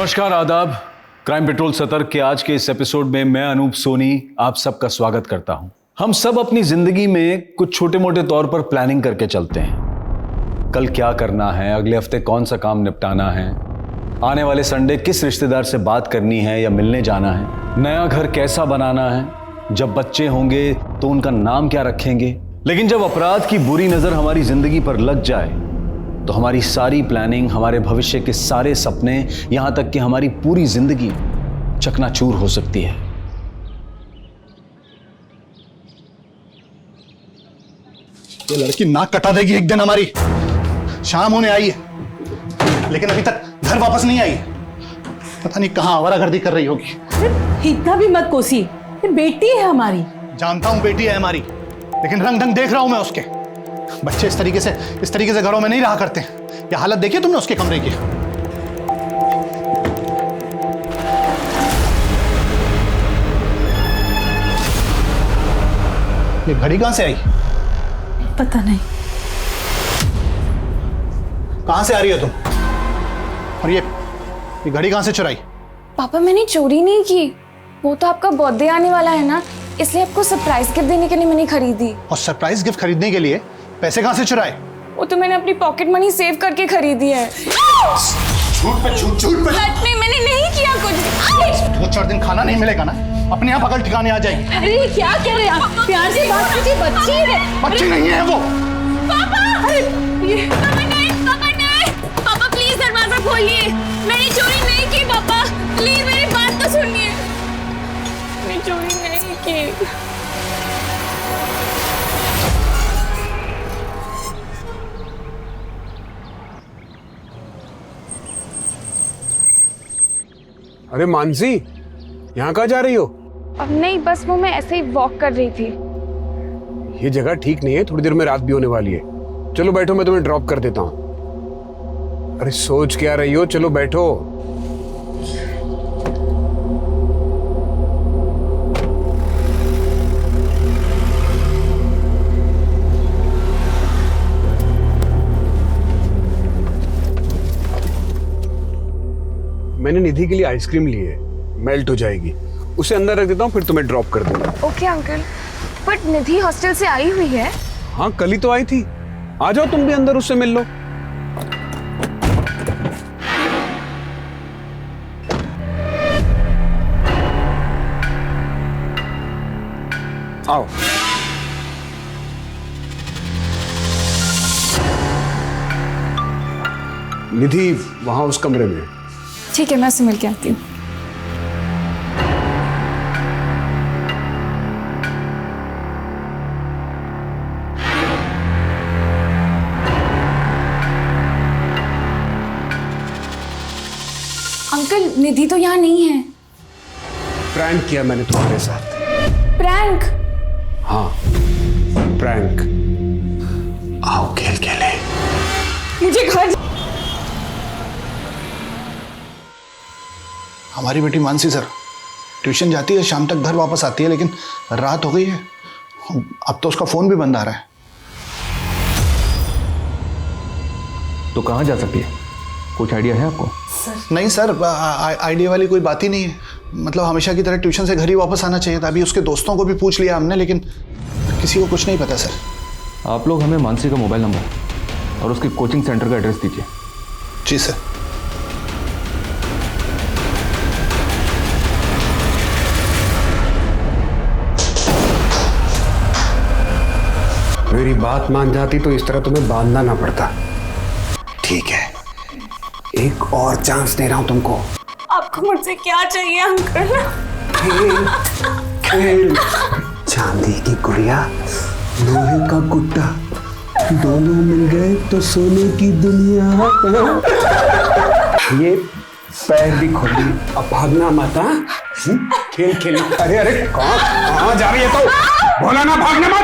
नमस्कार, आदाब। Crime petrol सतर्क के आज के इस एपिसोड में मैं अनूप सोनी आप सबका स्वागत करता हूं। हम सब अपनी जिंदगी में कुछ छोटे मोटे तौर पर प्लानिंग करके चलते हैं। कल क्या करना है, अगले हफ्ते कौन सा काम निपटाना है, आने वाले संडे किस रिश्तेदार से बात करनी है या मिलने जाना है, नया घर कैसा बनाना है, जब बच्चे होंगे तो उनका नाम क्या रखेंगे। लेकिन जब अपराध की बुरी नजर हमारी जिंदगी पर लग जाए तो हमारी सारी प्लानिंग, हमारे भविष्य के सारे सपने, यहां तक कि हमारी पूरी जिंदगी चकनाचूर हो सकती है। ये लड़की नाक कटा देगी एक दिन हमारी। शाम होने आई है लेकिन अभी तक घर वापस नहीं आई। पता नहीं कहां आवारागर्दी कर रही होगी। इतना भी मत कोसी, ये बेटी है हमारी। जानता हूं बेटी है हमारी, लेकिन रंग ढंग देख रहा हूं मैं उसके। बच्चे इस तरीके से घरों में नहीं रहा करते। ये हालत देखी तुमने उसके कमरे की? ये घड़ी कहां से आई? पता नहीं। कहां से आ रही हो तुम? और ये घड़ी कहां से चुराई? पापा, मैंने चोरी नहीं की। वो तो आपका बर्थडे आने वाला है ना, इसलिए आपको सरप्राइज गिफ्ट देने के लिए मैंने खरीदी। और सरप्राइज गिफ्ट खरीदने के लिए पैसे कहां से चुराए? वो तो मैंने अपनी पॉकेट मनी सेव करके खरीदी है। झूठ पे झूठ, झूठ पे। सच में मैंने नहीं किया कुछ। 2-4 दिन खाना नहीं मिलेगा ना, अपने आप अकल ठिकाने आ जाएगी। अरे क्या कह रहे हैं? प्यार से बात कीजिए, बच्ची है। बच्ची नहीं है वो। पापा, ये पापा प्लीज दरवाजा खोलिए। मैंने चोरी नहीं की पापा, प्लीज मेरी बात तो सुनिए। मैंने चोरी नहीं की। अरे मानसी, यहाँ कहाँ जा रही हो? अब नहीं, बस वो मैं ऐसे ही वॉक कर रही थी। ये जगह ठीक नहीं है, थोड़ी देर में रात भी होने वाली है। चलो बैठो, मैं तुम्हें ड्रॉप कर देता हूँ। अरे सोच क्या रही हो, चलो बैठो। मैंने निधि के लिए आइसक्रीम ली है, मेल्ट हो जाएगी। उसे अंदर रख देता हूँ, फिर तुम्हें ड्रॉप कर दूंगा। Okay uncle, but Nidhi hostel से आई हुई है। हाँ, कल ही तो आई थी। आ जाओ तुम भी अंदर, उससे मिल लो। आओ। निधि वहां उस कमरे में। ठीक है, मैं उससे मिल के आती हूँ। अंकल, निधि तो यहाँ नहीं है। प्रैंक किया मैंने तुम्हारे साथ। प्रैंक? हाँ, प्रैंक। आओ खेल खेले। मुझे घर। हमारी बेटी मानसी सर ट्यूशन जाती है, शाम तक घर वापस आती है, लेकिन रात हो गई है। अब तो उसका फोन भी बंद आ रहा है। तो कहाँ जा सकती है, कुछ आइडिया है आपको? नहीं सर, आइडिया वाली कोई बात ही नहीं है। मतलब हमेशा की तरह ट्यूशन से घर ही वापस आना चाहिए था। अभी उसके दोस्तों को भी पूछ लिया हमने, लेकिन किसी को कुछ नहीं पता सर। आप लोग हमें मानसी का मोबाइल नंबर और उसके कोचिंग सेंटर का एड्रेस दीजिए। जी सर। मेरी बात मान जाती तो इस तरह तुम्हें बांधना ना पड़ता। ठीक है, एक और चांस दे रहा हूं तुमको। आपको मुझसे क्या चाहिए अंकल? खेल। चांदी की गुड़िया, लोहे का गुड्डा, दोनों मिल गए तो सोने की दुनिया। ये पैर भी खोल दी, अब भागना मत। खेल खेल। अरे अरे कहाँ जा रही है तो? बोला ना भागना मत।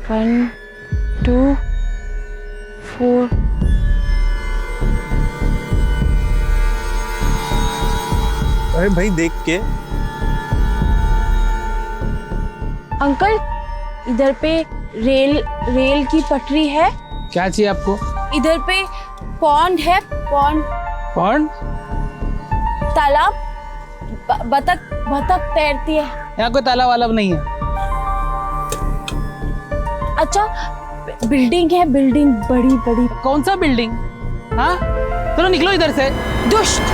One, 2, 4. अरे भाई देख के। अंकल, इधर पे रेल की पटरी है। क्या चाहिए आपको? इधर पे पॉन्ड है, कौन? तालाब। बतख तैरती है। यहाँ कोई तालाब वालाब नहीं है। अच्छा, बिल्डिंग है, बिल्डिंग बड़ी बड़ी। कौन सा बिल्डिंग? हाँ, चलो निकलो इधर से। दुष्ट।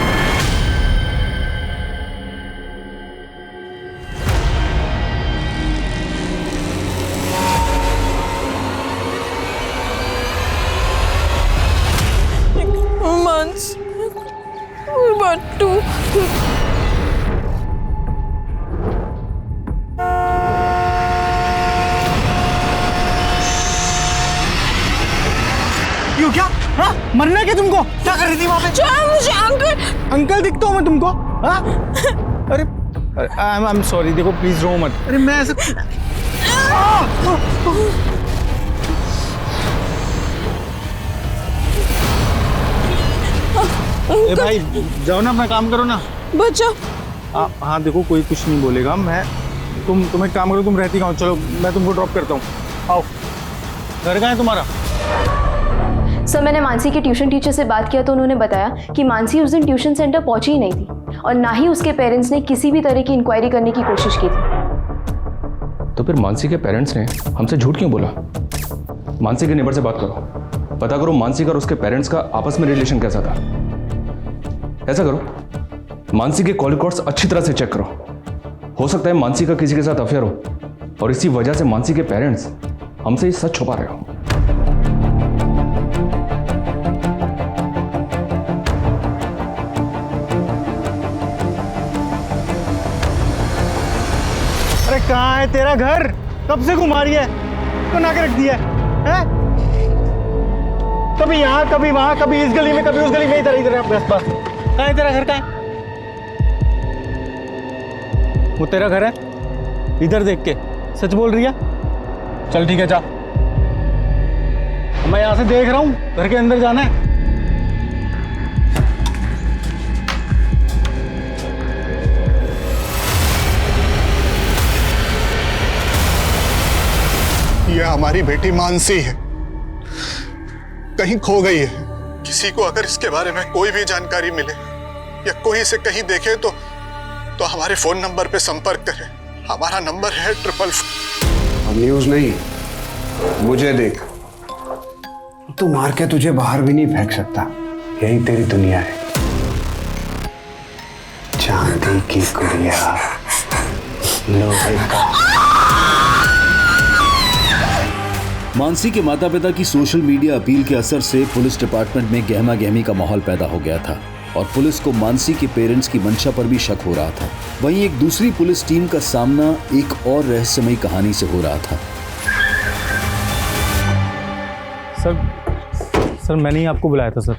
मांस, बट्टू। क्यों क्या? हाँ? मरना क्या तुमको? क्या कर रही थी वहाँ पे? मुझे अंकल। अंकल दिखता हूँ मैं तुमको? हाँ? अरे आई एम सॉरी, देखो प्लीज रो मत। अरे मैं ऐसे ए भाई जाओ ना, अपना काम करो ना। बचाओ। हाँ देखो कोई कुछ नहीं बोलेगा। तुम एक काम करो, तुम रहती कहाँ? चलो मैं तुमको ड्रॉप करता हूँ। आओ। घर कहाँ है तुम्हारा? सर, मैंने मानसी के ट्यूशन टीचर से बात किया तो उन्होंने बताया कि मानसी उस दिन ट्यूशन सेंटर पहुंची ही नहीं थी और ना ही उसके पेरेंट्स ने किसी भी तरह की इंक्वायरी करने की कोशिश की थी। तो फिर मानसी के पेरेंट्स ने हमसे झूठ क्यों बोला? मानसी के नेबर से बात करो, पता करो मानसी का और उसके पेरेंट्स का आपस में रिलेशन कैसा था। ऐसा करो, मानसी के कॉल रिकॉर्ड्स अच्छी तरह से चेक करो। हो सकता है मानसी का किसी के साथ अफेयर हो और इसी वजह से मानसी के पेरेंट्स हमसे ये सच छुपा रहे हो। अरे कहाँ है तेरा घर? कब से घुमा रही है? बना के रख दिया है? कभी यहाँ कभी वहां, कभी इस गली में कभी उस गली में, इधर इधर बस। कहाँ है तेरा घर? कहाँ है वो? तेरा घर है इधर देख के सच बोल रही है? चल ठीक है जा, मैं यहाँ से देख रहा हूँ, घर के अंदर जाना है। यह हमारी बेटी मानसी है, कहीं खो गई है। किसी को अगर इसके बारे में कोई भी जानकारी मिले या कोई इसे कहीं देखे तो हमारे फोन नंबर पे संपर्क करें। हमारा नंबर है 444। न्यूज नहीं, मुझे देख, तू मार के तुझे बाहर भी नहीं फेंक सकता। यही तेरी दुनिया है। चांदी की गुड़िया, लोहे का। मानसी के माता पिता की सोशल मीडिया अपील के असर से पुलिस डिपार्टमेंट में गहमा गहमी का माहौल पैदा हो गया था और पुलिस को मानसी के पेरेंट्स की मंशा पर भी शक हो रहा था। वहीं एक दूसरी पुलिस टीम का सामना एक और रहस्यमयी कहानी से हो रहा था। सर मैंने ही आपको बुलाया था सर।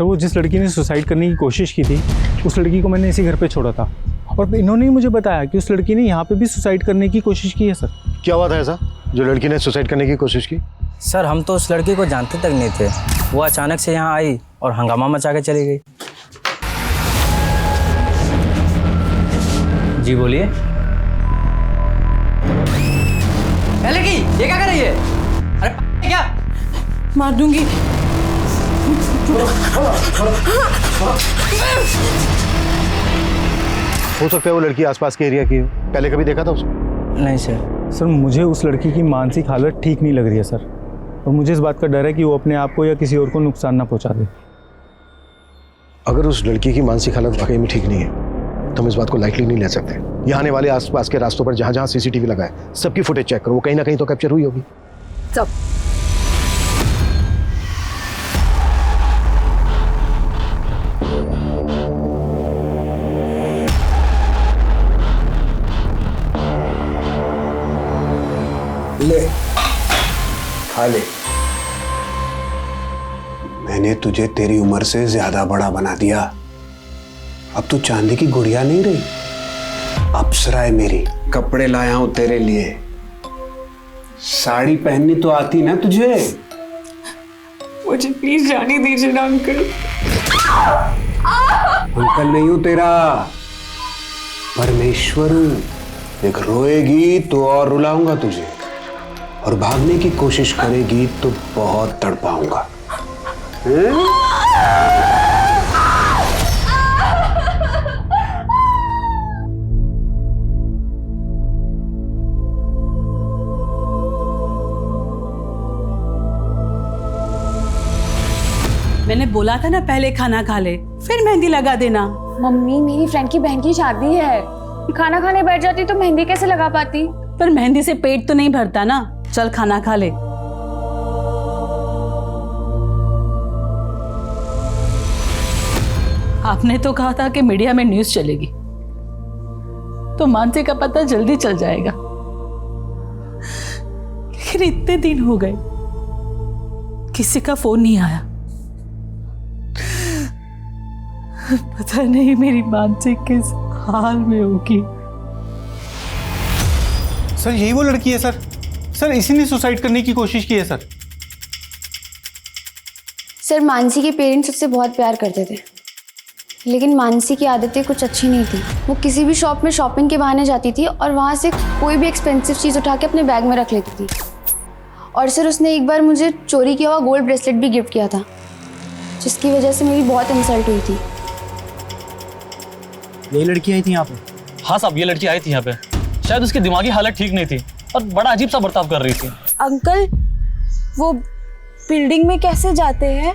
वो जिस लड़की ने सुसाइड करने की कोशिश की थी, उस लड़की को मैंने इसी घर पे छोड़ा था और इन्होंने ही मुझे बताया कि उस लड़की ने यहाँ पे भी सुसाइड करने की कोशिश की है। सर क्या हुआ था ऐसा जो लड़की ने सुसाइड करने की कोशिश की? सर, हम तो उस लड़की को जानते तक नहीं थे। वो अचानक से यहाँ आई और हंगामा मचा के चली गई। जी बोलिए। लड़की ये क्या कर रही है? अरे क्या? मार दूंगी। हो सकता है वो लड़की आसपास के एरिया की हो। पहले कभी देखा था उसको? नहीं सर। सर मुझे उस लड़की की मानसिक हालत ठीक नहीं लग रही है सर, और मुझे इस बात का डर है कि वो अपने आप को या किसी और को नुकसान ना पहुंचा दे। अगर उस लड़की की मानसिक हालत वाकई में ठीक नहीं है तो हम इस बात को लाइटली नहीं ले सकते। यहाँ आने वाले आसपास के रास्तों पर जहाँ जहाँ सीसीटीवी लगा है सबकी फुटेज चेक करो, वो कहीं ना कहीं तो कैप्चर हुई होगी। सब ले खा ले। मैंने तुझे तेरी उम्र से ज्यादा बड़ा बना दिया। अब तू चांदी की गुड़िया नहीं रही, अप्सरा है मेरी। कपड़े लाया हूं तेरे लिए। साड़ी पहननी तो आती ना तुझे? मुझे प्लीज जाने दीजिए ना अंकल। अंकल नहीं हूं तेरा, परमेश्वर हूं। देख रोएगी तो और रुलाऊंगा तुझे, और भागने की कोशिश करेगी तो बहुत तड़पाऊंगा। मैंने बोला था ना पहले खाना खा ले फिर मेहंदी लगा देना। मम्मी मेरी फ्रेंड की बहन की शादी है, खाना खाने बैठ जाती तो मेहंदी कैसे लगा पाती? पर मेहंदी से पेट तो नहीं भरता ना। चल खाना खा ले। आपने तो कहा था कि मीडिया में न्यूज़ चलेगी तो मानसी का पता जल्दी चल जाएगा, लेकिन इतने दिन हो गए किसी का फोन नहीं आया। पता नहीं मेरी मानसी किस हाल में होगी। सर यही वो लड़की है सर। सर इसी ने सुसाइड करने की कोशिश की है सर। सर मानसी के पेरेंट्स उससे बहुत प्यार करते थे, लेकिन मानसी की आदतें कुछ अच्छी नहीं थी। वो किसी भी शॉप में शॉपिंग के बहाने जाती थी और वहाँ से कोई भी एक्सपेंसिव चीज़ उठा के अपने बैग में रख लेती थी। और सर उसने एक बार मुझे चोरी किया हुआ गोल्ड ब्रेसलेट भी गिफ्ट किया था, जिसकी वजह से मेरी बहुत इंसल्ट हुई थी। यही लड़की आई थी यहाँ पे? हाँ साहब, ये लड़की आई थी यहाँ पे। शायद उसकी दिमागी हालत ठीक नहीं थी और बड़ा अजीब सा बर्ताव कर रही थी। अंकल वो बिल्डिंग में कैसे जाते हैं?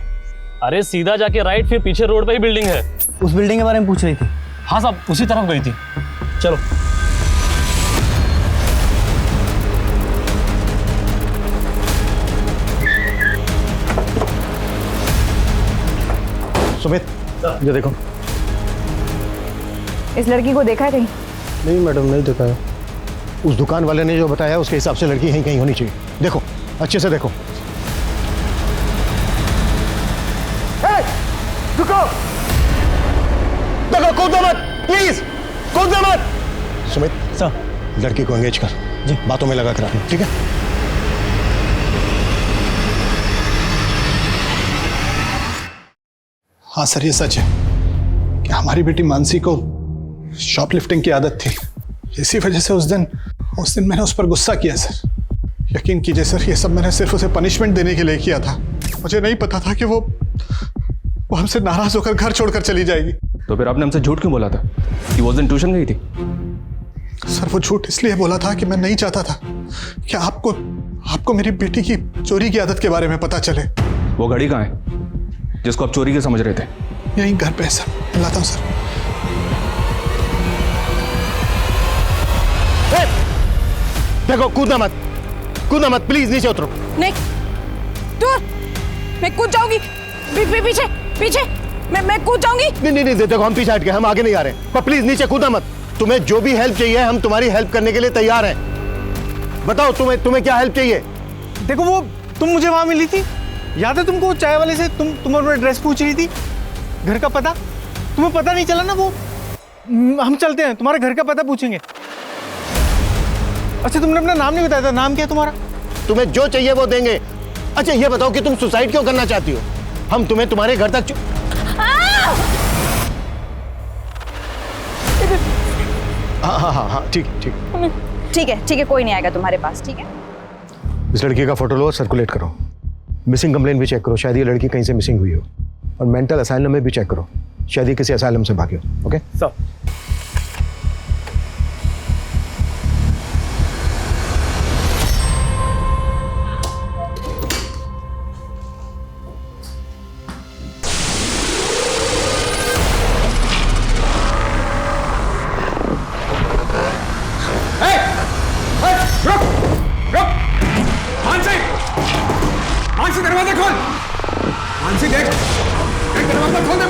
अरे सीधा जाके राइट, फिर पीछे रोड पे ही बिल्डिंग है। उस बिल्डिंग के बारे में पूछ रही थी? हाँ साहब, उसी तरफ गई थी। चलो। सुमित ये देखो। इस लड़की को देखा है कहीं? नहीं मैडम, नहीं देखा है। उस दुकान वाले ने जो बताया उसके हिसाब से लड़की यहीं कहीं होनी चाहिए। देखो अच्छे से देखो। रुको, देखो, कूदो मत प्लीज, कूदो मत। सुमित सर, लड़की को एंगेज कर जी, बातों में लगा कर, ठीक है? हाँ सर, ये सच है कि हमारी बेटी मानसी को शॉपलिफ्टिंग की आदत थी। इसी वजह से उस दिन मैंने उस पर गुस्सा किया सर। यकीन कीजिए सर, ये सब मैंने सिर्फ उसे पनिशमेंट देने के लिए किया था। मुझे नहीं पता था कि वो हमसे नाराज होकर घर छोड़कर चली जाएगी। तो फिर आपने हमसे झूठ क्यों बोला था कि वो दिन ट्यूशन गई थी? सर वो झूठ इसलिए बोला था कि मैं नहीं चाहता था कि आपको मेरी बेटी की चोरी की आदत के बारे में पता चले। वो घड़ी कहाँ है जिसको आप चोरी के समझ रहे थे? यहीं घर पे है सर, लाता हूँ सर। देखो, कूदना मत प्लीज, नीचे उतरो। नहीं दूर, मैं कूद जाऊंगी। पीछे पीछे, मैं कूद जाऊंगी। नहीं, देखो हम पीछे हट गए, हम आगे नहीं आ रहे, पर प्लीज नीचे कूदना मत। तुम्हें जो भी हेल्प चाहिए हम तुम्हारी हेल्प करने के लिए तैयार हैं। बताओ तुम्हें क्या हेल्प चाहिए? देखो वो तुम मुझे वहां मिली थी, याद है तुमको? चाय वाले से तुम अपना एड्रेस पूछ रही थी, घर का पता। तुम्हें पता नहीं चला ना? वो हम चलते हैं, तुम्हारे घर का पता पूछेंगे। अच्छा तुमने अपना नाम नहीं बताया था, नाम क्या है तुम्हारा? तुम्हें जो चाहिए वो देंगे। अच्छा ये बताओ कि तुम सुसाइड क्यों करना चाहती हो? हम तुम्हें तुम्हारे घर तक हाँ ठीक है, कोई नहीं आएगा तुम्हारे पास, ठीक है? इस लड़की का फोटो लो और सर्कुलेट करो। मिसिंग कंप्लेंट भी चेक करो, शायद ये लड़की कहीं से मिसिंग हुई हो। और मेंटल असाइलम में भी चेक करो, शायद ये किसी असाइलम से भागी हो। Okay sir. मानसी दरवाजा खोल। मानसी देख दरवाजा खोल दे।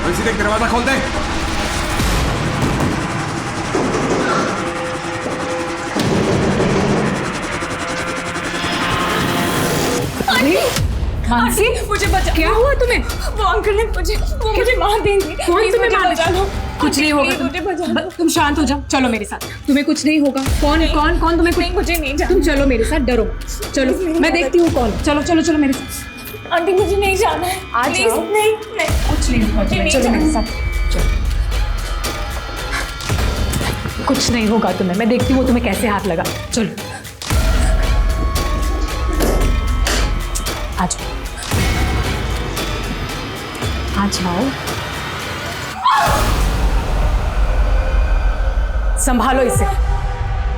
मानसी देख दरवाजा खोल दे। मानसी मुझे बचा। क्या हुआ तुम्हें? वो अंकल ने मुझे मार देंगे। कौन तुम्हें बचा लो? कुछ नहीं होगा, तुम शांत हो जाओ। चलो मेरे साथ, तुम्हें कुछ नहीं होगा। कौन तुम्हें? मुझे नहीं जाना। तुम चलो मेरे साथ, डरो। चलो मैं देखती हूँ कौन। चलो मेरे साथ। आंटी मुझे नहीं जाना है। आज प्लीज जाओ। नहीं नहीं कुछ नहीं होगा तुम्हें, चलो मेरे साथ चलो। कुछ नहीं होगा तुम्हें, मैं देखती हूँ तुम्हें कैसे हाथ लगा। चलो आ जाओ आ जाओ। संभालो इसे।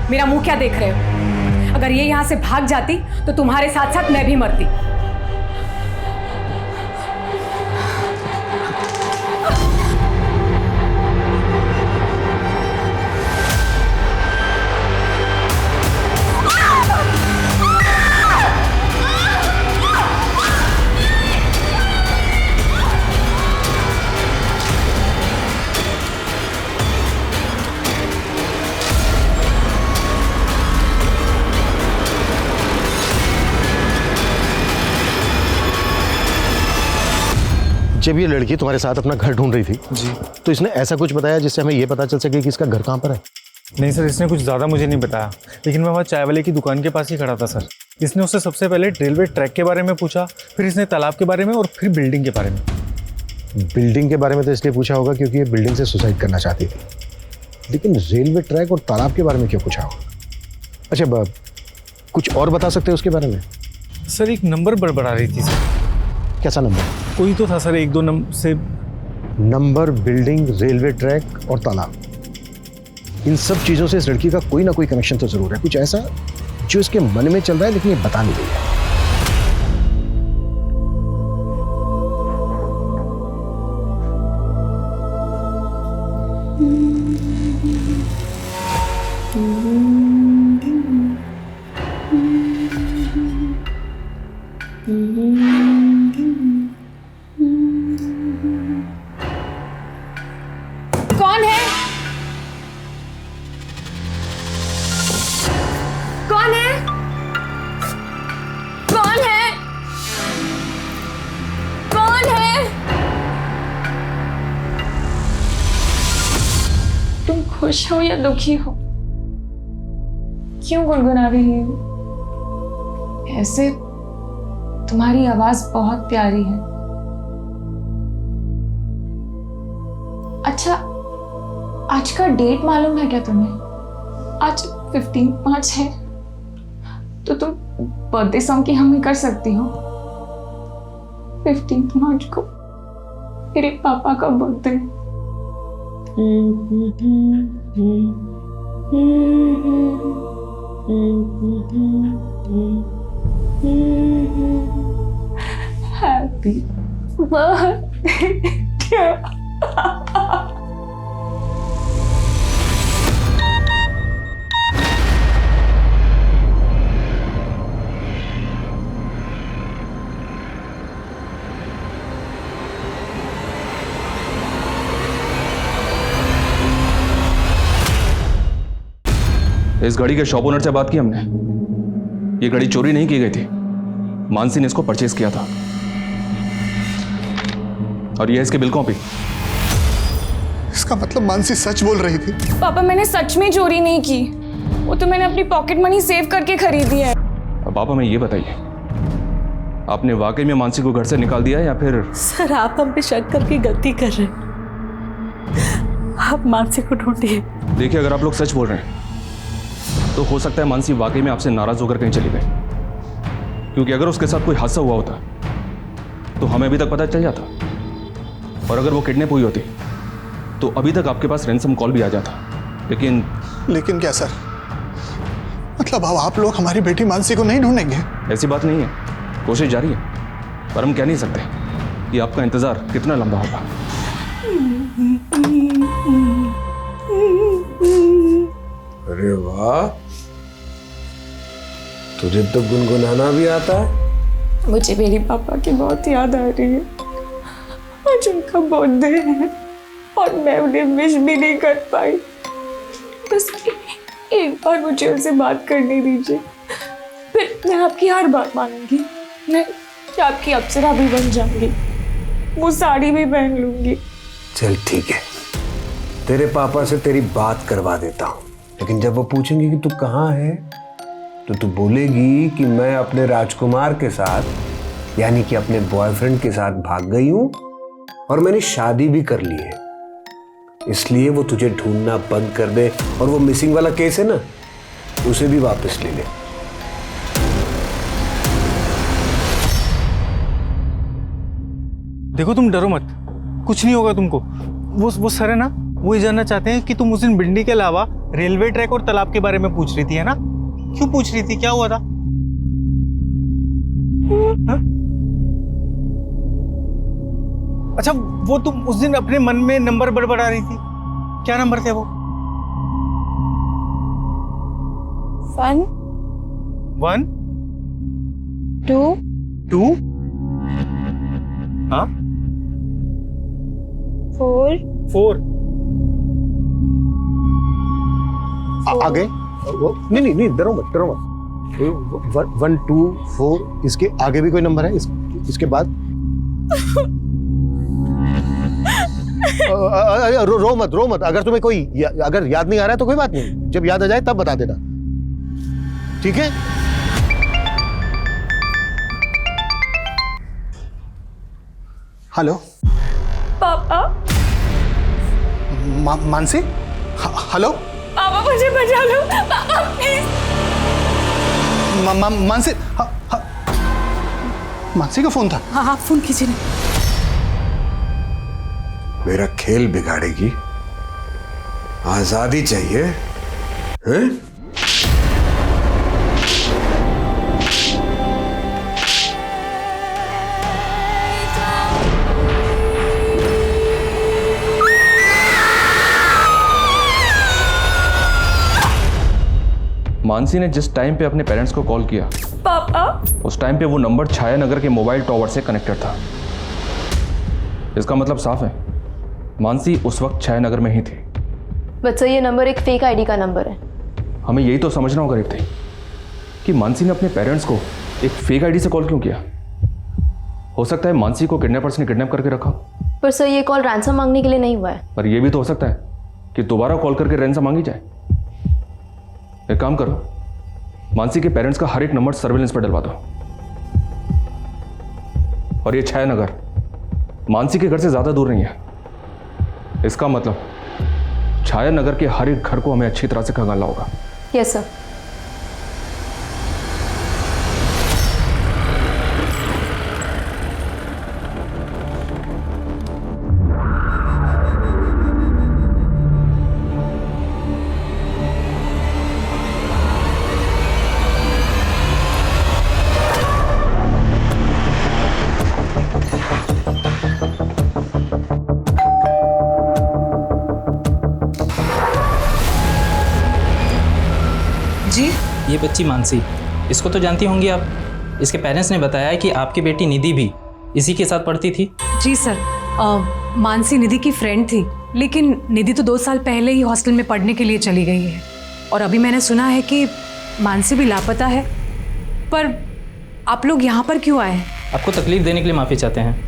मेरा मुंह क्या देख रहे हो? अगर ये यहां से भाग जाती तो तुम्हारे साथ साथ मैं भी मरती। जब ये लड़की तुम्हारे साथ अपना घर ढूंढ रही थी जी, तो इसने ऐसा कुछ बताया जिससे हमें ये पता चल सके कि इसका घर कहाँ पर है? नहीं सर, इसने कुछ ज़्यादा मुझे नहीं बताया, लेकिन मैं वहाँ चाय वाले की दुकान के पास ही खड़ा था सर। इसने उससे सबसे पहले रेलवे ट्रैक के बारे में पूछा, फिर इसने तालाब के बारे में और फिर बिल्डिंग के बारे में। बिल्डिंग के बारे में तो इसलिए पूछा होगा क्योंकि ये बिल्डिंग से सुसाइड करना चाहती थी, लेकिन रेलवे ट्रैक और तालाब के बारे में क्यों पूछा होगा? अच्छा, कुछ और बता सकते हो उसके बारे में? सर एक नंबर बड़बड़ा रही थी सर। कैसा नंबर? कोई तो था सर, 1-2 नंबर से। नंबर, बिल्डिंग, रेलवे ट्रैक और तालाब, इन सब चीज़ों से इस लड़की का कोई ना कोई कनेक्शन तो जरूर है। कुछ ऐसा जो इसके मन में चल रहा है लेकिन ये बता नहीं रही है। कौन है? कौन है? कौन है? कौन है? तुम खुश हो या दुखी हो? क्यों गुनगुना रही हो? ऐसे तुम्हारी आवाज बहुत प्यारी है। अच्छा, आज का डेट मालूम है क्या तुम्हें? आज 15/5 है, तो तुम बर्थडे सॉन्ग की हमें कर सकती हो। 15 मार्च को मेरे पापा का बर्थडे। Happy birthday. इस गाड़ी के शॉप ओनर से बात की हमने। ये गाड़ी चोरी नहीं की गई थी, मानसी ने इसको परचेज किया था। और ये इसकी बिल कॉपी। इसका मतलब मानसी सच बोल रही थी? पापा, मैंने सच में चोरी नहीं की, वो तो मैंने अपनी पॉकेट मनी सेव करके खरीदी है। अब पापा हमें ये बताइए, आपने वाकई में मानसी को घर से निकाल दिया या फिर? सर आप हम पे शक करके गलती कर रहे हैं। आप मानसी को ढूंढिए। देखिए, अगर आप लोग सच बोल रहे हैं तो हो सकता है मानसी वाकई में आपसे नाराज होकर कहीं चली गई, क्योंकि अगर उसके साथ कोई हादसा हुआ होता तो हमें अभी तक पता चल जाता, और अगर वो किडनैप हुई होती तो अभी तक आपके पास रैंसम कॉल भी आ जाता। लेकिन क्या सर? मतलब अब आप लोग हमारी बेटी मानसी को नहीं ढूंढेंगे? ऐसी बात नहीं है, कोशिश जारी है, पर हम कह नहीं सकते कि आपका इंतजार कितना लंबा होगा। अरे वाह, तुझे तो गुनगुनाना भी आता है। मुझे मेरे पापा की बहुत याद आ रही है। आज उनका बर्थडे है और मैं उन्हें विश भी नहीं कर पाई। बस एक बार मुझे उनसे बात करने दीजिए, फिर मैं आपकी हर बात मानूंगी। मैं आपकी अप्सरा भी बन जाऊंगी, वो साड़ी भी पहन लूंगी। चल ठीक है, तेरे पापा से तेरी बात करवा देता हूँ, लेकिन जब वो पूछेंगे कि तू कहाँ है तो तू बोलेगी कि मैं अपने राजकुमार के साथ यानी कि अपने बॉयफ्रेंड के साथ भाग गई हूं और मैंने शादी भी कर ली है, इसलिए वो तुझे ढूंढना बंद कर दे और वो मिसिंग वाला केस है ना, उसे भी वापस ले ले। देखो तुम डरो मत, कुछ नहीं होगा तुमको। वो सर है ना, वो ये जानना चाहते हैं कि तुम उस दिन भिंडी के अलावा रेलवे ट्रैक और तालाब के बारे में पूछ रही थी, है ना? क्यों पूछ रही थी, क्या हुआ था? हा? अच्छा, वो तुम उस दिन अपने मन में नंबर बड़बड़ा रही थी, क्या नंबर थे वो? 1 1 2 2 हाँ 4 4 आगे नहीं डरो मत 1 2 4 इसके आगे भी कोई नंबर है? इसके बाद रो मत। अगर तुम्हें कोई अगर याद नहीं आ रहा है तो कोई बात नहीं, जब याद आ जाए तब बता देना, ठीक है? हेलो पापा। मानसी, हेलो पापा मुझे बचा लो पापा प्लीज। मानसी, मानसी का फोन था? हाँ फोन कीजिए ना। मेरा खेल बिगाड़ेगी, आजादी चाहिए हैं? मानसी ने जिस टाइम पे अपने पेरेंट्स को कॉल किया पापा, उस टाइम पे वो नंबर छाया नगर के मोबाइल टॉवर से कनेक्टेड था। इसका मतलब साफ है, मानसी उस वक्त छाया नगर में ही थी। बट सर, ये नंबर एक फेक आईडी का नंबर है। हमें यही तो समझना होगा रिप्ती कि मानसी ने अपने पेरेंट्स को एक फेक आईडी से कॉल क्यों किया। हो सकता है मानसी को किडनैपर्स ने किडनैप करके रखा, पर सर ये कॉल रैंसम मांगने के लिए नहीं हुआ है। पर यह भी तो हो सकता है कि दोबारा कॉल करके रैंसम मांगी जाए। एक काम करो, मानसी के पेरेंट्स का हर एक नंबर सर्विलेंस पर डलवा दो। और ये छाया नगर मानसी के घर से ज्यादा दूर नहीं है। इसका मतलब छाया नगर के हर एक घर को हमें अच्छी तरह से खंगालना होगा। Yes sir. ये बच्ची मानसी, इसको तो जानती होंगी आप। इसके पेरेंट्स ने बताया कि आपकी बेटी निधि भी इसी के साथ पढ़ती थी। जी सर, मानसी निधि की फ्रेंड थी, लेकिन निधि तो 2 साल पहले ही हॉस्टल में पढ़ने के लिए चली गई है। और अभी मैंने सुना है कि मानसी भी लापता है। पर आप लोग यहाँ पर क्यों आए हैं? आपको तकलीफ देने के लिए माफ़ी चाहते हैं।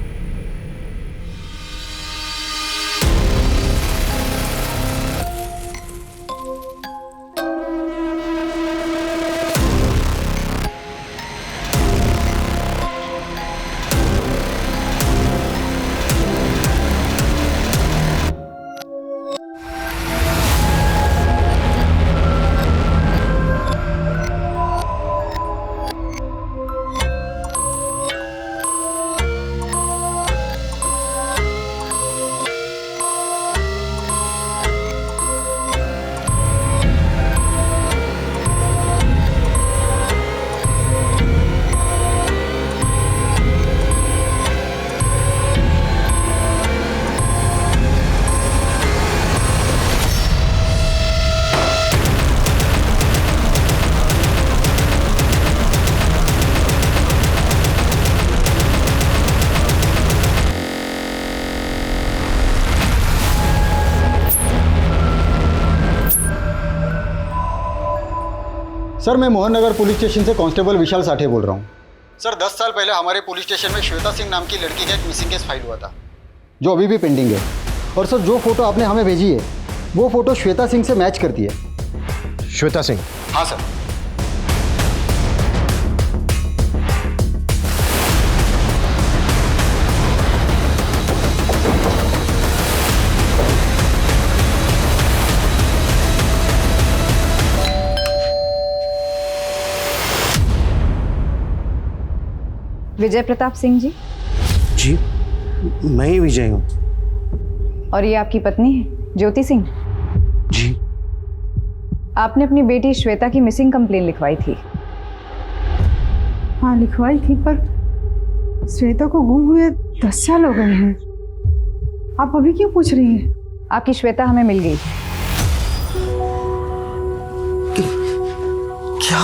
सर, मैं मोहन नगर पुलिस स्टेशन से कांस्टेबल विशाल साठे बोल रहा हूँ। सर, 10 साल पहले हमारे पुलिस स्टेशन में श्वेता सिंह नाम की लड़की का एक मिसिंग केस फाइल हुआ था, जो अभी भी पेंडिंग है। और सर, जो फोटो आपने हमें भेजी है वो फोटो श्वेता सिंह से मैच करती है। श्वेता सिंह? हाँ सर। विजय प्रताप सिंह जी। जी, मैं ही विजय हूँ। और ये आपकी पत्नी है ज्योति सिंह। जी। आपने अपनी बेटी श्वेता की मिसिंग कंप्लेन लिखवाई थी। हाँ लिखवाई थी, पर श्वेता को गुम हुए 10 साल हो गए हैं। आप अभी क्यों पूछ रही हैं? आपकी श्वेता हमें मिल गई। क्या?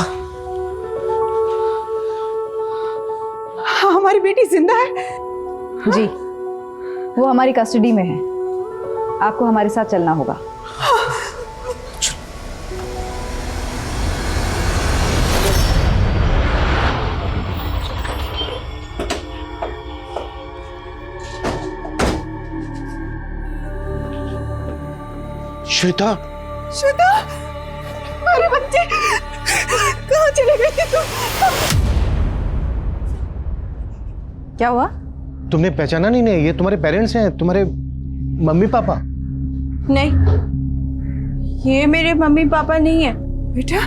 हाँ, हमारी बेटी जिंदा है। जी, वो हमारी कस्टडी में है। आपको हमारे साथ चलना होगा। श्वेता, श्वेता, हमारे बच्चे कहाँ चले गए थे तुम? क्या हुआ? तुमने पहचाना नहीं? नहीं, ये तुम्हारे पेरेंट्स हैं, तुम्हारे मम्मी पापा। नहीं, ये मेरे मम्मी पापा नहीं है बेटा।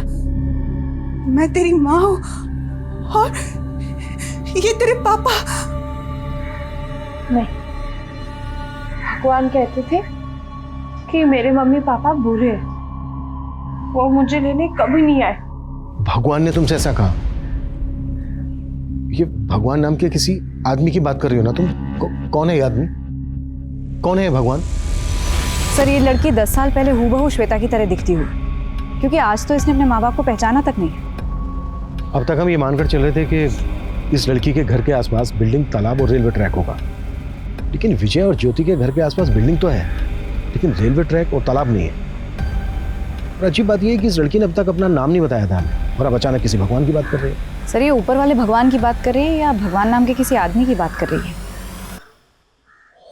मैं तेरी माँ हूँ और ये तेरे पापा। नहीं, भगवान कहते थे कि मेरे मम्मी पापा बुरे हैं, वो मुझे लेने कभी नहीं आए। भगवान ने तुमसे ऐसा कहा? ये भगवान नाम के किसी आदमी की बात कर रही हो ना तुम? कौन है ये आदमी? कौन है ये भगवान? सर, ये लड़की 10 साल पहले हूबहू श्वेता की तरह दिखती हुई, क्योंकि आज तो इसने अपने माँ बाप को पहचाना तक नहीं। अब तक हम ये मानकर चल रहे थे कि इस लड़की के घर के आसपास बिल्डिंग, तालाब और रेलवे ट्रैक होगा, लेकिन विजय और ज्योति के घर के आसपास बिल्डिंग तो है, लेकिन रेलवे ट्रैक और तालाब नहीं है। और अच्छी बात यह है कि इस लड़की ने अब तक अपना नाम नहीं बताया था हमें, और अब अचानक किसी भगवान की बात कर रही है। सर, ये ऊपर वाले भगवान की बात कर रही है या भगवान नाम के किसी आदमी की बात कर रही है?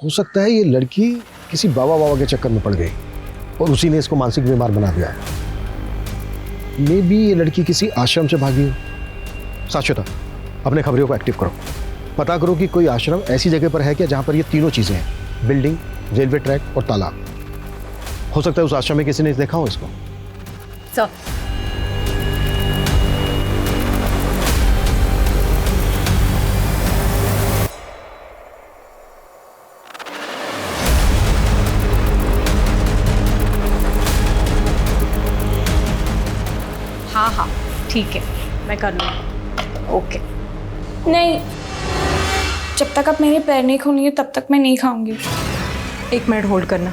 हो सकता है ये लड़की किसी बाबा के चक्कर में पड़ गई और उसी ने इसको मानसिक बीमार बना दिया है। मे बी ये लड़की किसी आश्रम से भागी हो। साक्षता, अपने खबरों को एक्टिव करो, पता करो कि कोई आश्रम ऐसी जगह पर है क्या जहां पर ये तीनों चीजें हैं, बिल्डिंग, रेलवे ट्रैक और तालाब। हो सकता है उस आश्रम में किसी ने देखा हो इसको। सर, हाँ हाँ ठीक है, मैं कर लूँगी। ओके। नहीं, जब तक आप मेरे पैर नहीं खोलेंगे तब तक मैं नहीं खाऊंगी। 1 मिनट होल्ड करना।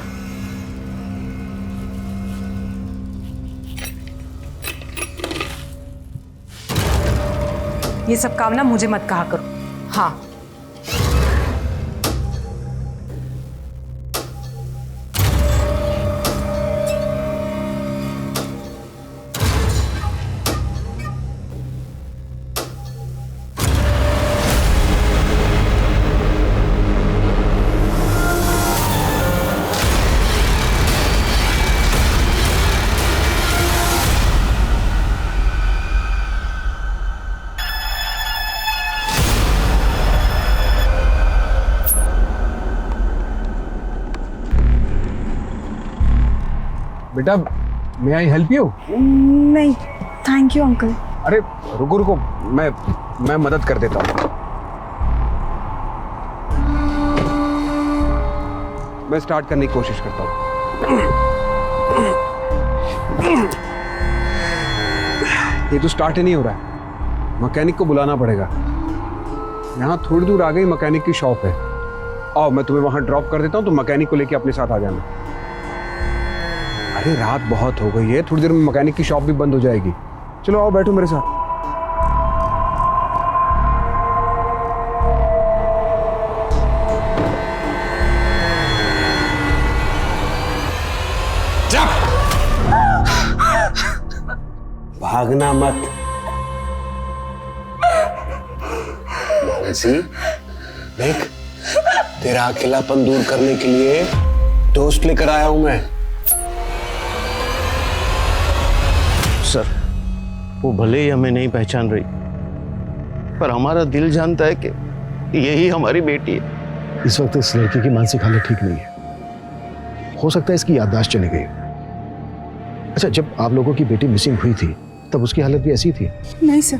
ये सब काम ना मुझे मत कहा करो। हाँ, बेटा, may I help you? नहीं, थैंक यू अंकल। अरे रुको रुको, मैं मदद कर देता हूँ। मैं स्टार्ट करने की कोशिश करता हूँ। ये तो स्टार्ट ही नहीं हो रहा है, मैकेनिक को बुलाना पड़ेगा। यहाँ थोड़ी दूर आगे मैकेनिक की शॉप है। आओ, मैं तुम्हें वहाँ ड्रॉप कर देता हूँ, तो मैकेनिक को लेके अपने साथ आ जाना। अरे रात बहुत हो गई है, थोड़ी देर में मैकेनिक की शॉप भी बंद हो जाएगी। चलो आओ, बैठो मेरे साथ। भागना मत मानसी, देख तेरा अकेलापन दूर करने के लिए दोस्त लेकर आया हूं मैं। सर, वो भले ही हमें नहीं पहचान रही, पर हमारा दिल जानता है कि यही हमारी बेटी है। इस वक्त इस लड़की की मानसिक हालत ठीक नहीं है, हो सकता है इसकी याददाश्त चली गई। अच्छा, जब आप लोगों की बेटी मिसिंग हुई थी तब उसकी हालत भी ऐसी थी? नहीं सर,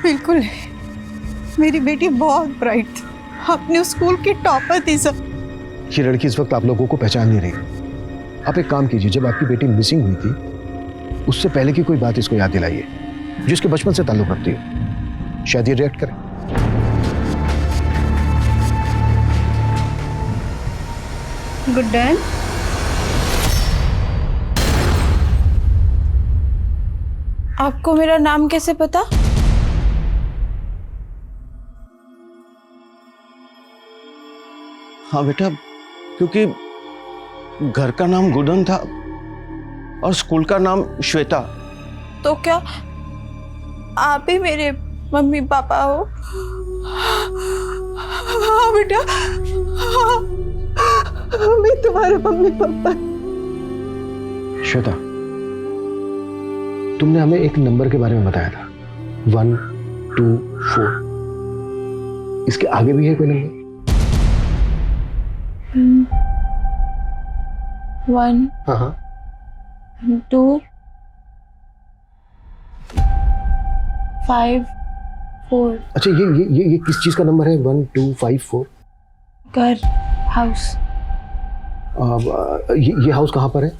बिल्कुल नहीं। मेरी बेटी बहुत ब्राइट थी, अपने स्कूल की टॉपर थी सर। ये लड़की इस वक्त आप लोगों को पहचान नहीं रही। आप एक काम कीजिए, जब आपकी बेटी मिसिंग हुई थी उससे पहले की कोई बात इसको याद दिलाइए जिसके बचपन से ताल्लुक रखती हो, शायद ये रिएक्ट करे। Good Dan. आपको मेरा नाम कैसे पता? हाँ बेटा, क्योंकि घर का नाम गुडन था और स्कूल का नाम श्वेता। तो क्या आप ही मेरे मम्मी पापा हो? हाँ बेटा, हाँ, मैं तुम्हारे मम्मी पापा। श्वेता, तुमने हमें एक नंबर के बारे में बताया था, 1 2 4। इसके आगे भी है कोई नंबर? 1 हाँ 2 5 4। अच्छा, ये किस चीज का नंबर है? 1 2 5 4? घर, हाउस। ये हाउस कहाँ पर है?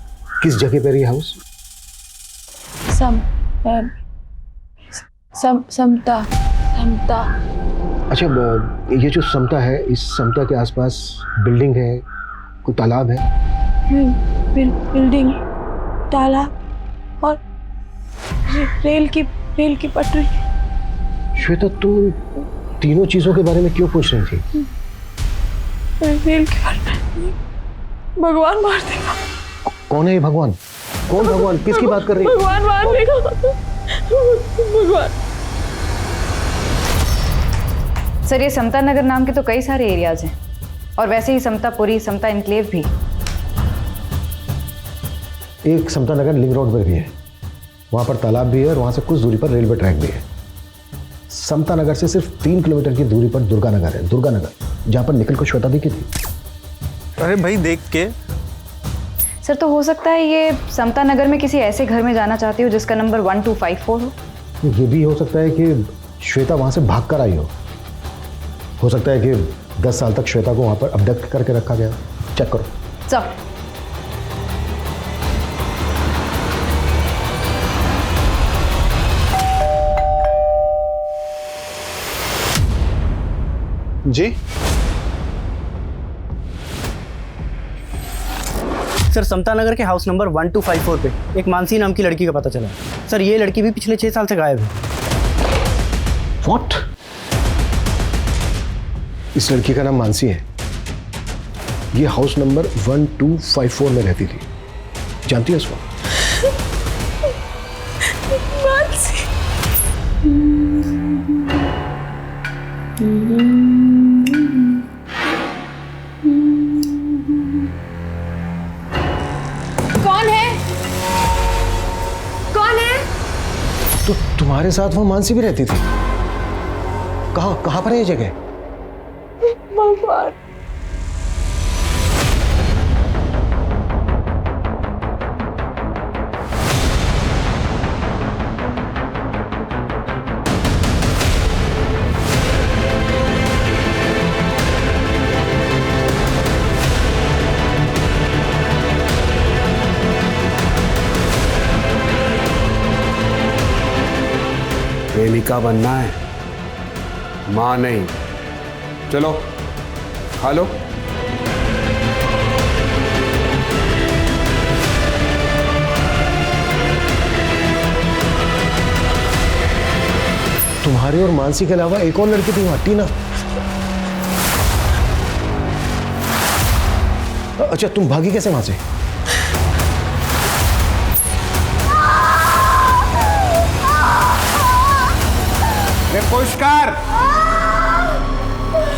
किस जगह पर ये हाउस? समता। अच्छा, ये जो समता है, इस समता के आसपास बिल्डिंग है, कोई तालाब है? बिल्डिंग, तालाब और रेल की पटरी। श्वेता, तुम तीनों चीजों के बारे में क्यों पूछ रही थी? रेल की पटरी, भगवान मार देगा। कौन है ये भगवान? कौन भगवान? किसकी बात कर रही है? भगवान मार देगा, भगवान। सर, ये समता नगर नाम के तो कई सारे एरियाज हैं और वैसे ही समतापुरी, समता इनक्लेव भी। एक समता नगर लिंक रोड पर भी है, वहाँ पर तालाब भी है और वहाँ से कुछ दूरी पर रेलवे ट्रैक भी है। समता नगर से सिर्फ 3 किलोमीटर की दूरी पर दुर्गा नगर है, दुर्गा नगर, जहाँ पर निखिल को श्वेता दिखी थी। अरे भाई देख के। सर, तो हो सकता है ये समता नगर में किसी ऐसे घर में जाना चाहती हो जिसका नंबर 1254 हो। ये भी हो सकता है कि श्वेता वहाँ से भाग कर आई हो सकता है कि 10 साल तक श्वेता को वहाँ पर अबडक्ट करके रखा गया। चेक करो। चल। जी सर, समता नगर के हाउस नंबर 1254 पे एक मानसी नाम की लड़की का पता चला। सर, ये लड़की भी पिछले 6 साल से गायब है। What? इस लड़की का नाम मानसी है। ये हाउस नंबर 1254 में रहती थी। जानती है उसको? मानसी। कौन है? कौन है? तो तुम्हारे साथ वो मानसी भी रहती थी? कहाँ पर है ये जगह? भगवान। प्रेमिका बनना है, मां नहीं। चलो खा लो। तुम्हारे और मानसी के अलावा एक और लड़की थी वहां, टीना। अच्छा, तुम भागी कैसे वहां से? पुश कर,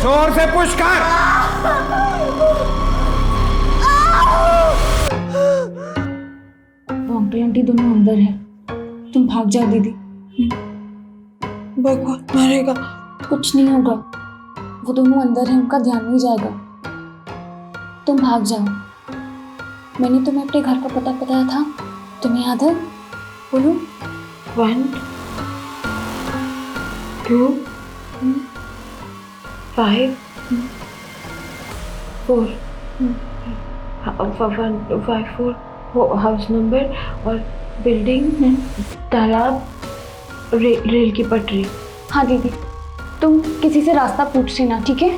जोर से पुश कर। वो अंकल आंटी दोनों अंदर है, तुम भाग जाओ दीदी। भगवान मारेगा। कुछ नहीं होगा, वो दोनों अंदर है, उनका ध्यान नहीं जाएगा। तुम भाग जाओ। मैंने तुम्हें अपने घर का पता बताया था, तुम्हें याद है? बोलो। 1 2 5 4 154 हाउस नंबर और बिल्डिंग, तालाब, रेल की पटरी। हाँ दीदी, तुम किसी से रास्ता पूछ लेना, ठीक है?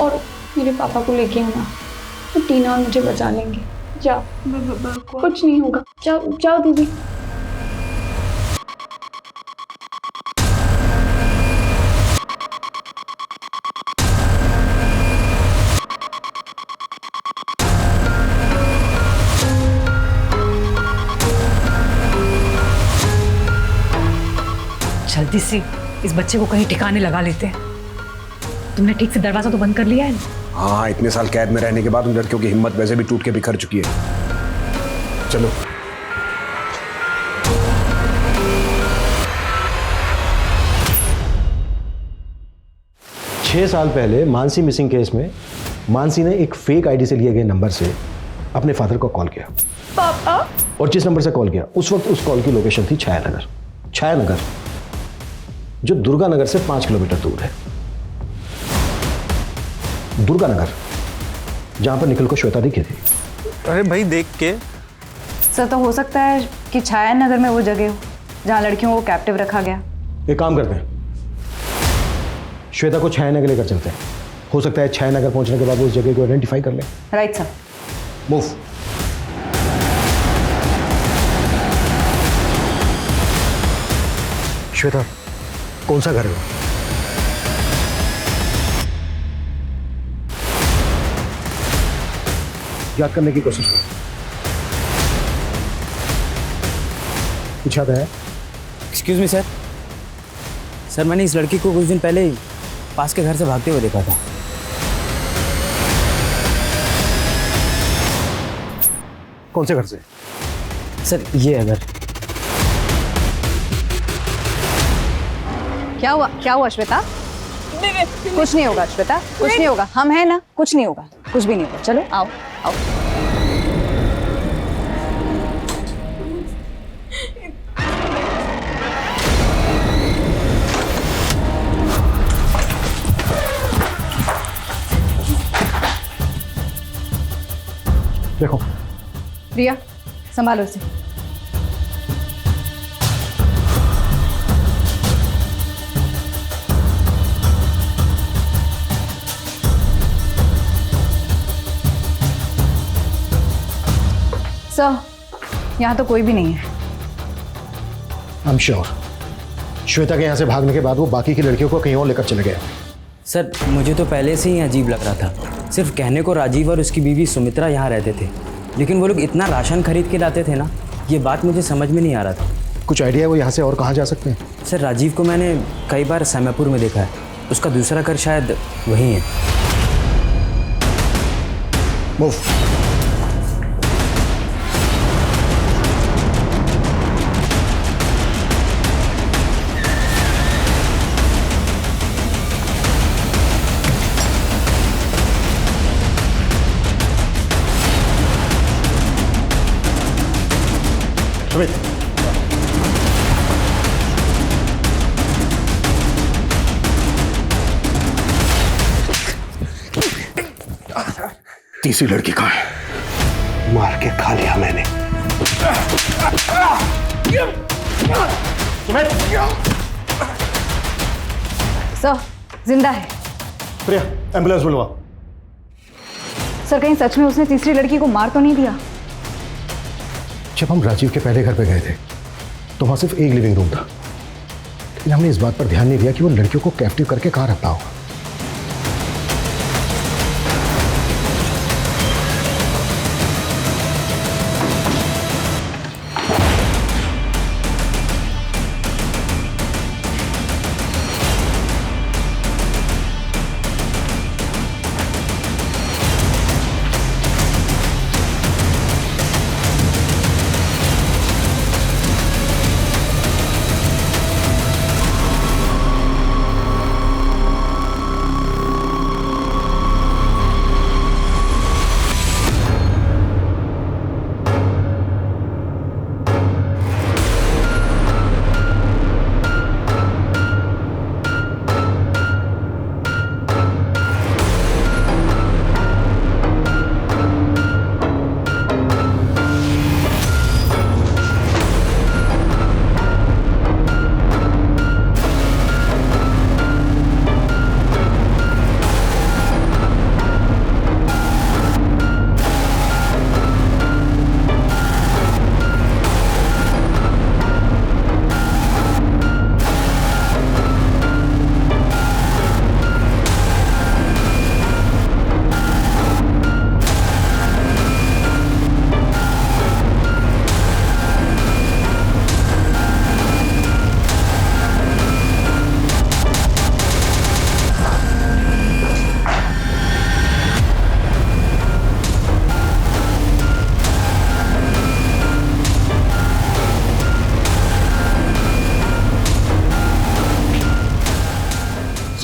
और मेरे पापा को लेके आना, तो टीना और मुझे बचा लेंगे। जाओ, कुछ नहीं होगा, जाओ जाओ दीदी। जल्दी से इस बच्चे को कहीं ठिकाने लगा लेते हैं। तुमने ठीक से दरवाजा तो बंद कर लिया है ना? हाँ, इतने साल कैद में रहने के बाद उन लड़कियों की हिम्मत वैसे भी टूट के बिखर चुकी है। चलो। छह साल पहले मानसी मिसिंग केस में मानसी ने एक फेक आईडी से लिए गए नंबर से अपने फादर को कॉल किया। पापा? और जिस नंबर से कॉल किया उस वक्त उस कॉल की लोकेशन थी छायानगर। छायानगर जो दुर्गानगर से 5 किलोमीटर दूर है। दुर्गानगर, जहां पर निखिल को श्वेता दिखी थी। अरे भाई देख के। सर तो हो सकता है कि छाया नगर में वो जगह हो जहाँ लड़कियों को कैप्टिव रखा गया। एक काम करते हैं, श्वेता को छायानगर लेकर चलते हैं। हो सकता है छायानगर पहुंचने के बाद वो उस जगह को आइडेंटिफाई कर ले। Right sir. मूव। श्वेता, कौन सा घर है वो? याद करने की कोशिश करो। कुछ याद है? Excuse me sir. सर मैंने इस लड़की को कुछ दिन पहले ही पास के घर से भागते हुए देखा था। कौन से घर से? सर ये अगर क्या हुआ श्वेता? कुछ नहीं होगा श्वेता, कुछ नहीं होगा, हम हैं ना, कुछ नहीं होगा, कुछ भी नहीं होगा। चलो आओ आओ। देखो प्रिया, संभालो इसे। सर, यहाँ तो कोई भी नहीं है। आई एम श्योर श्वेता के यहाँ से भागने के बाद वो बाकी की लड़कियों को कहीं और लेकर चले गए। सर मुझे तो पहले से ही अजीब लग रहा था। सिर्फ कहने को राजीव और उसकी बीवी सुमित्रा यहाँ रहते थे, लेकिन वो लोग इतना राशन खरीद के लाते थे ना, ये बात मुझे समझ में नहीं आ रहा था। कुछ आइडिया है वो यहाँ से और कहाँ जा सकते हैं? सर राजीव को मैंने कई बार सैमापुर में देखा है, उसका दूसरा घर शायद वहीं है। मूव। तीसरी लड़की कहाँ है? मार के खा लिया मैंने। सर जिंदा है। प्रिया, एम्बुलेंस बुलवा। सर कहीं सच में उसने तीसरी लड़की को मार तो नहीं दिया? जब हम राजीव के पहले घर पे गए थे तो वहां सिर्फ एक लिविंग रूम था, लेकिन हमने इस बात पर ध्यान नहीं दिया कि वो लड़कियों को कैप्टिव करके कहाँ रखता होगा।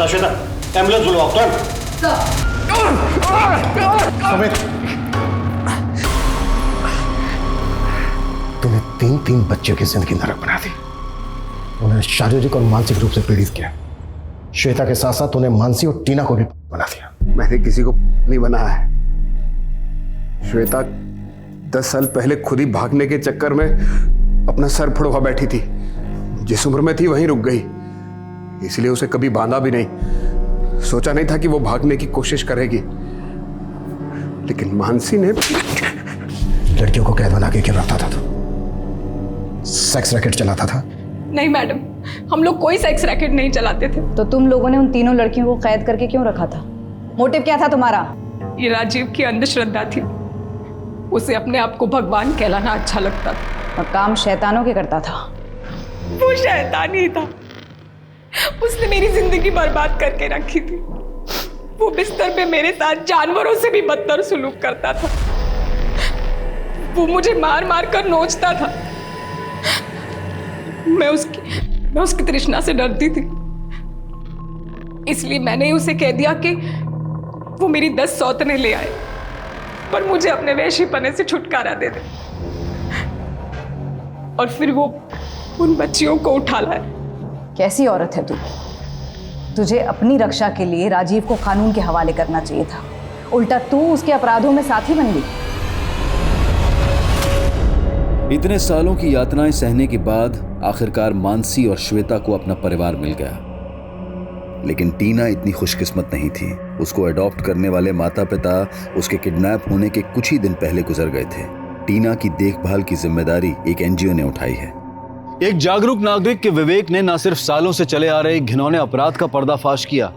श्वेता, एम्बुलेंस बुलवाओ तुरंत। तूने 3 बच्चों की जिंदगी नरक बना दी, उन्हें शारीरिक और मानसिक रूप से पीड़ित किया। श्वेता के साथ साथ उन्हें मानसी और टीना को भी बना दिया। मैंने किसी को नहीं बनाया है। श्वेता 10 साल पहले खुद ही भागने के चक्कर में अपना सर फुड़वा बैठी थी। जिस उम्र में थी वहीं रुक गई, इसलिए उसे कभी बांधा भी नहीं। सोचा नहीं था कि वो भागने की कोशिश करेगी, लेकिन मानसी ने लड़कियों को कैद बना के क्यों रखता था? तू सेक्स रैकेट चलाता था? नहीं मैडम, हम लोग कोई सेक्स रैकेट नहीं चलाते थे। तो तुम लोगों ने उन तीनों लड़कियों को कैद करके क्यों रखा था? मोटिव क्या था तुम्हारा? ये राजीव की अंधश्रद्धा थी। उसे अपने आप को भगवान कहलाना अच्छा लगता था और काम शैतानों के करता था। वो शैतान ही था। उसने मेरी जिंदगी बर्बाद करके रखी थी। वो बिस्तर पे मेरे साथ जानवरों से भी बदतर सुलूक करता था। वो मुझे मार मार कर नोचता था। मैं उसकी तृष्णा से डरती थी, इसलिए मैंने उसे कह दिया कि वो मेरी 10 सौतनें ले आए, पर मुझे अपने वैश्यपने से छुटकारा दे दे। और फिर वो उन बच्चियों को उठा लाए। कैसी औरत है तू? तुझे अपनी रक्षा के लिए राजीव को कानून के हवाले करना चाहिए था, उल्टा तू उसके अपराधों में साथी बन गई। इतने सालों की यातनाएं सहने के बाद आखिरकार मानसी और श्वेता को अपना परिवार मिल गया। लेकिन टीना इतनी खुशकिस्मत नहीं थी। उसको अडॉप्ट करने वाले माता पिता उसके किडनैप होने के कुछ ही दिन पहले गुजर गए थे। टीना की देखभाल की जिम्मेदारी एक एनजीओ ने उठाई है। एक जागरूक नागरिक के विवेक ने न सिर्फ सालों से चले आ रहे घिनौने अपराध का पर्दाफाश किया,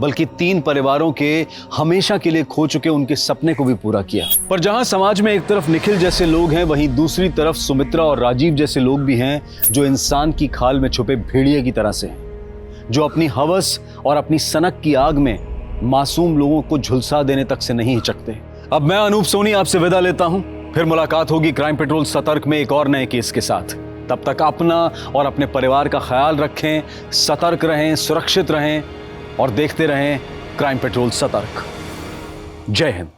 बल्कि 3 परिवारों के हमेशा के लिए खो चुके उनके सपने को भी पूरा किया। पर जहां समाज में एक तरफ निखिल जैसे लोग हैं, वहीं दूसरी तरफ सुमित्रा और राजीव जैसे लोग भी हैं जो इंसान की खाल में छुपे भेड़िए की तरह से हैं, जो अपनी हवस और अपनी सनक की आग में मासूम लोगों को झुलसा देने तक से नहीं हिचकते। अब मैं अनूप सोनी आपसे विदा लेता हूं। फिर मुलाकात होगी क्राइम पेट्रोल सतर्क में एक और नए केस के साथ। तब तक अपना और अपने परिवार का ख्याल रखें, सतर्क रहें, सुरक्षित रहें और देखते रहें क्राइम पेट्रोल सतर्क। जय हिंद।